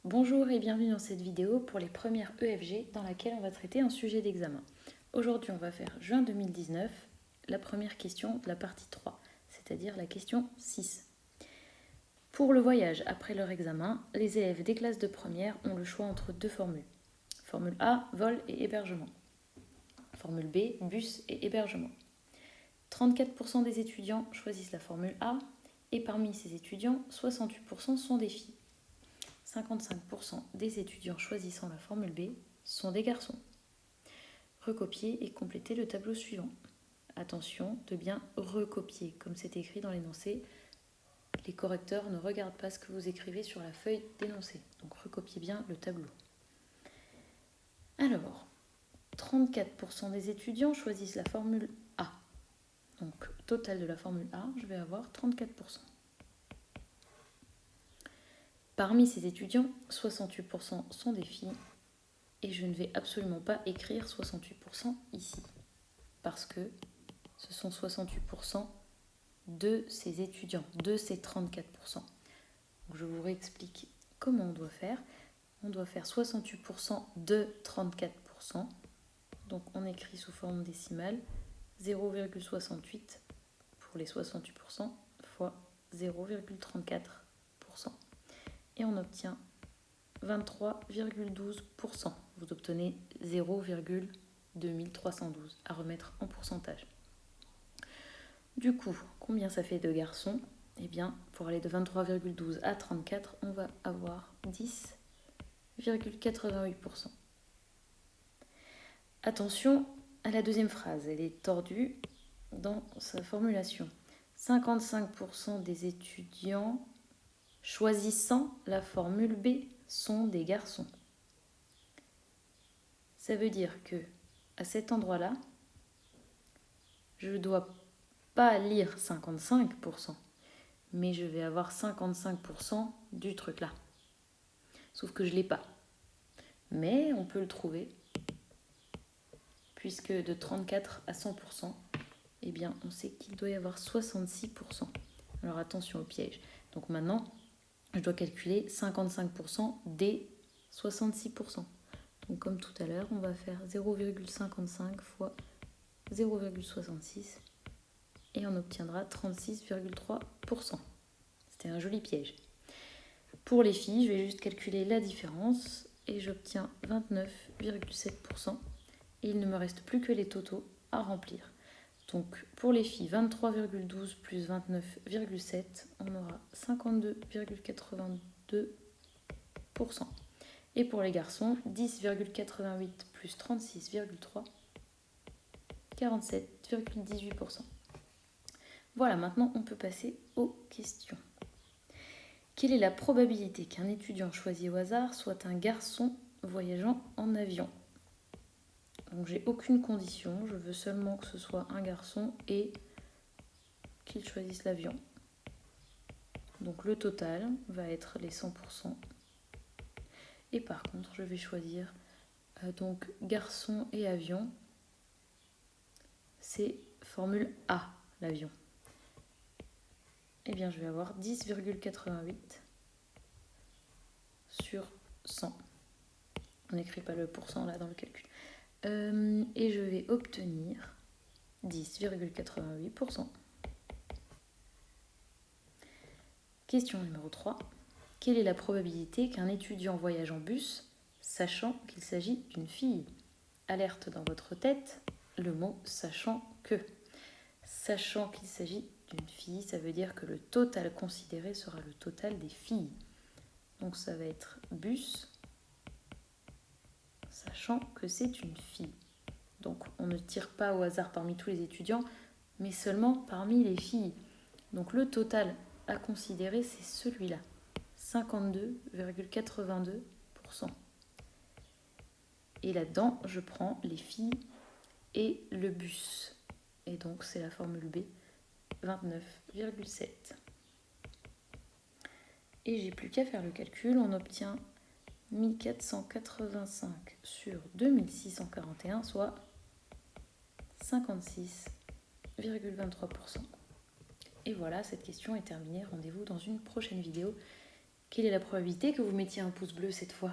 Bonjour et bienvenue dans cette vidéo pour les premières EFG dans laquelle on va traiter un sujet d'examen. Aujourd'hui on va faire juin 2019, la première question de la partie 3, c'est-à-dire la question 6. Pour le voyage après leur examen, les élèves des classes de première ont le choix entre deux formules. Formule A, vol et hébergement. Formule B, bus et hébergement. 34% des étudiants choisissent la formule A et parmi ces étudiants, 68% sont des filles. 55% des étudiants choisissant la formule B sont des garçons. Recopier et compléter le tableau suivant. Attention de bien recopier, comme c'est écrit dans l'énoncé. Les correcteurs ne regardent pas ce que vous écrivez sur la feuille d'énoncé. Donc recopiez bien le tableau. Alors, 34% des étudiants choisissent la formule A. Donc, total de la formule A, je vais avoir 34%. Parmi ces étudiants, 68% sont des filles et je ne vais absolument pas écrire 68% ici parce que ce sont 68% de ces étudiants, de ces 34%. Donc je vous réexplique comment on doit faire. On doit faire 68% de 34%. Donc on écrit sous forme décimale 0,68 pour les 68% fois 0,34%. Et on obtient 23,12%. Vous obtenez 0,2312 à remettre en pourcentage. Du coup, combien ça fait de garçons ? Eh bien, pour aller de 23,12 à 34, on va avoir 10,88%. Attention à la deuxième phrase, elle est tordue dans sa formulation. 55% des étudiants choisissant la formule B sont des garçons. Ça veut dire que à cet endroit-là, je ne dois pas lire 55%, mais je vais avoir 55% du truc là. Sauf que je ne l'ai pas. Mais on peut le trouver, puisque de 34 à 100%, eh bien, on sait qu'il doit y avoir 66%. Alors attention au piège. Donc maintenant, je dois calculer 55% des 66%. Donc comme tout à l'heure, on va faire 0,55 fois 0,66 et on obtiendra 36,3%. C'était un joli piège. Pour les filles, je vais juste calculer la différence et j'obtiens 29,7%. Et il ne me reste plus que les totaux à remplir. Donc pour les filles, 23,12 plus 29,7, on aura 52,82%. Et pour les garçons, 10,88 plus 36,3, 47,18%. Voilà, maintenant on peut passer aux questions. Quelle est la probabilité qu'un étudiant choisi au hasard soit un garçon voyageant en avion ? Donc j'ai aucune condition, je veux seulement que ce soit un garçon et qu'il choisisse l'avion. Donc le total va être les 100%. Et par contre, je vais choisir donc garçon et avion. C'est formule A, l'avion. Eh bien, je vais avoir 10,88 sur 100. On n'écrit pas le pourcent là dans le calcul. Et je vais obtenir 10,88%. Question numéro 3. Quelle est la probabilité qu'un étudiant voyage en bus, sachant qu'il s'agit d'une fille ? Alerte dans votre tête, le mot « sachant que ». Sachant qu'il s'agit d'une fille, ça veut dire que le total considéré sera le total des filles. Donc ça va être bus, sachant que c'est une fille. Donc on ne tire pas au hasard parmi tous les étudiants, mais seulement parmi les filles. Donc le total à considérer, c'est celui-là, 52,82%. Et là-dedans, je prends les filles et le bus. Et donc c'est la formule B, 29,7. Et j'ai plus qu'à faire le calcul, on obtient 1485 sur 2641, soit 56,23%. Et voilà, cette question est terminée. Rendez-vous dans une prochaine vidéo Quelle est la probabilité que vous mettiez un pouce bleu cette fois?